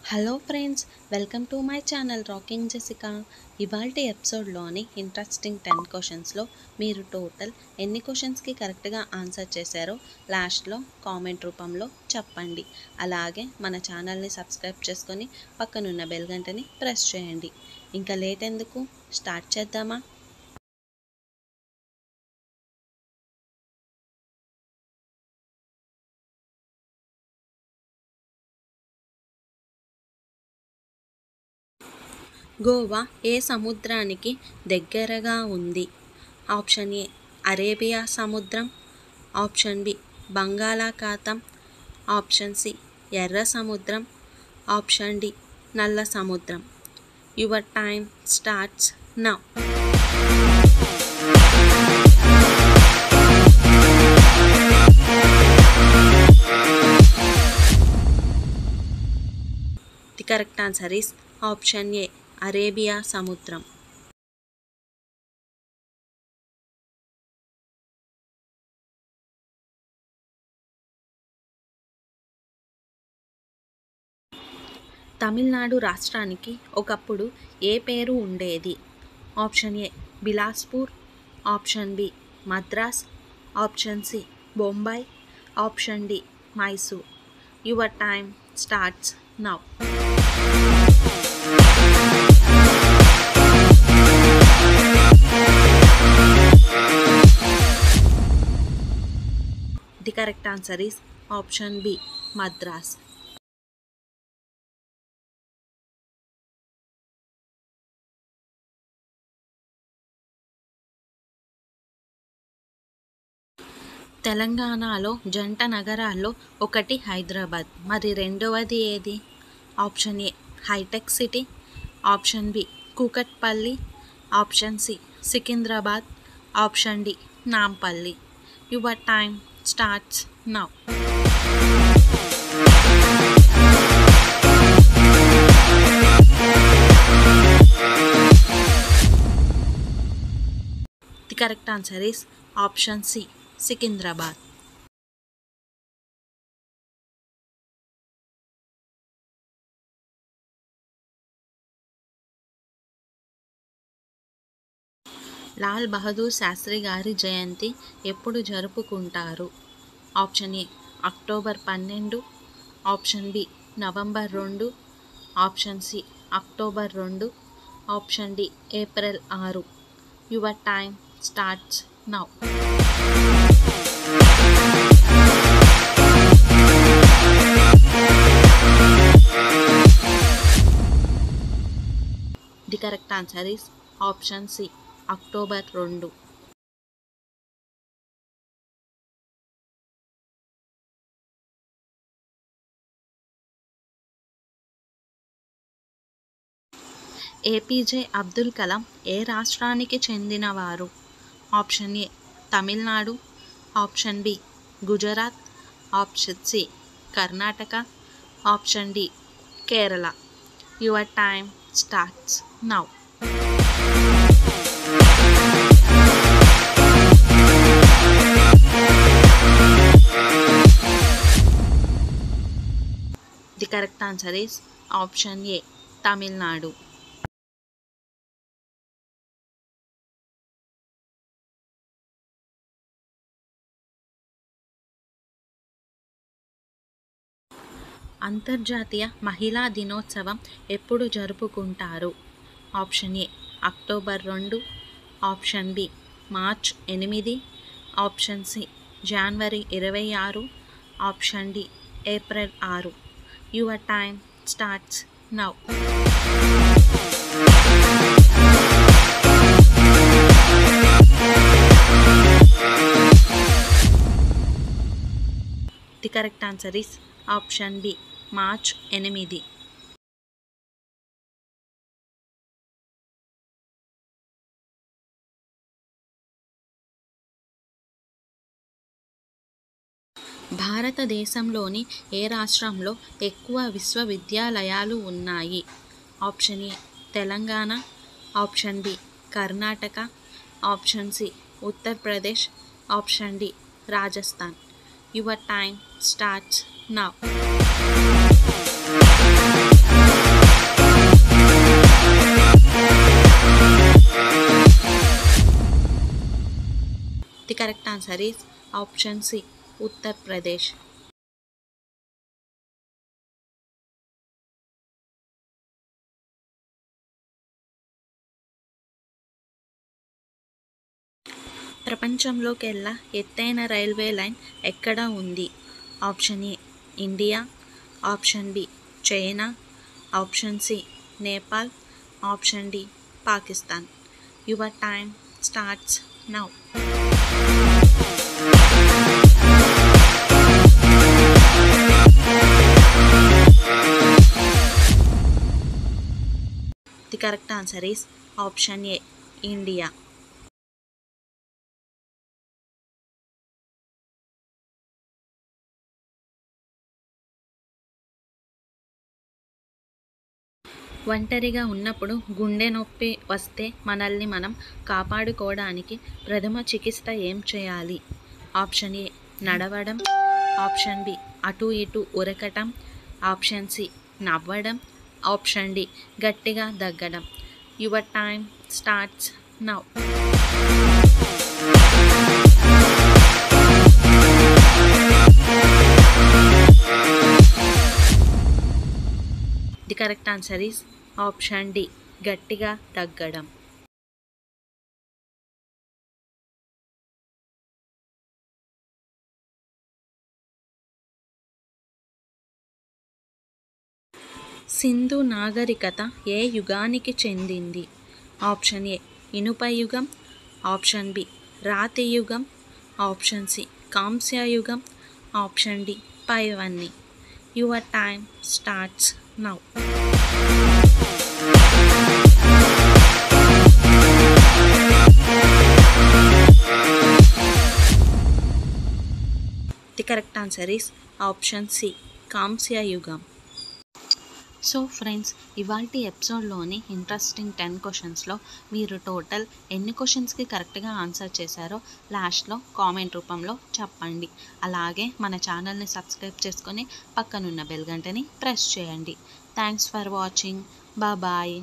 Hello friends, welcome to my channel rocking Jessica. ఇవాల్టి ఎపిసోడ్లోని interesting 10 క్వశ్చన్స్లో మీరు total ఎన్ని క్వశ్చన్స్కి కరెక్ట్గా ఆన్సర్ చేశారో లాస్ట్లో కామెంట్ రూపంలో చెప్పండి. అలాగే మన ఛానల్ని సబ్స్క్రైబ్ చేసుకొని పక్కనున్న బెల్ గంటని ప్రెస్ చేయండి. ఇంకా లేట్ ఎందుకు, స్టార్ట్ చేద్దామా? గోవా ఏ సముద్రానికి దగ్గరగా ఉంది? ఆప్షన్ ఏ అరేబియా సముద్రం, ఆప్షన్ బి బంగాళాఖాతం, ఆప్షన్ సి ఎర్ర సముద్రం, ఆప్షన్ డి నల్ల సముద్రం. Your time starts now. The correct answer is option A Arabia సముద్రం. తమిళనాడు రాష్ట్రానికి ఒకప్పుడు ఏ పేరు ఉండేది? Option A Bilaspur, option B Madras, option C Bombay, option D Mysore. Your time starts now. The correct answer is option B Madras. తెలంగాణలో జంట నగరాల్లో ఒకటి హైదరాబాద్, మరి రెండవది ఏది? Option A hitech City, option B Kukatpally, option C Secunderabad, option D Nampally. Your time starts now. The correct answer is option C Secunderabad. Lal Bahadur Shastri గారి జయంతి ఎప్పుడు జరుపుకుంటారు? Option A October 12, option B November 2, option C October 2, option D April 6. Your time starts now. The correct answer is option C October 2. APJ Abdul Kalam ఏ రాష్ట్రానికి చెందినవారు? Option A Tamil Nadu, option B Gujarat, option C Karnataka, option D Kerala. Your time starts now. The correct answer is option A Tamil Nadu. అంతర్జాతీయ మహిళా దినోత్సవం ఎప్పుడు జరుపుకుంటారు? Option A October 2, option B March 8, option C January 26, option D April 6. Your time starts now. The correct answer is option B March 8. భారతదేశంలోని ఏ రాష్ట్రంలో ఎక్కువ విశ్వవిద్యాలయాలు ఉన్నాయి? Option A Telangana, option B Karnataka, option C Uttar Pradesh, option D Rajasthan. Your time starts now. Correct answer is option C, Uttar Pradesh. ప్రపంచంలోకెల్లా ఎత్తైన railway line ఎక్కడ ఉంది? Option A India, option B China, option C Nepal, option D Pakistan. Your time starts now. The correct answer is option A India. ఒంటరిగా ఉన్నప్పుడు గుండె నొప్పి వస్తే మనల్ని మనం కాపాడుకోవడానికి ప్రథమ చికిత్స ఏం చేయాలి? ఆప్షన్ ఏ నడవడం, ఆప్షన్ బి అటు ఇటు ఉరకటం, ఆప్షన్ సి నవ్వడం, ఆప్షన్ డి గట్టిగా దగ్గడం. Your time starts now. The correct answer is option D గట్టిగా తగ్గడం. సింధు నాగరికత ఏ యుగానికి చెందింది? ఆప్షన్ ఏ ఇనుప యుగం, ఆప్షన్ బి రాతి యుగం, ఆప్షన్ సి కాంస్య యుగం, ఆప్షన్ డి పైవన్నీ. Your time starts now. The correct answer is option C కాంస్య యుగం. సో ఫ్రెండ్స్, ఇవాల్టి ఎపిసోడ్లోని ఇంట్రెస్టింగ్ 10 క్వశ్చన్స్లో మీరు టోటల్ ఎన్ని క్వశ్చన్స్కి కరెక్ట్గా ఆన్సర్ చేశారో లాస్ట్లో కామెంట్ రూపంలో చెప్పండి. అలాగే మన ఛానల్ని సబ్స్క్రైబ్ చేసుకొని పక్కనున్న బెల్ గంటని ప్రెస్ చేయండి. Thanks for watching. బాయ్.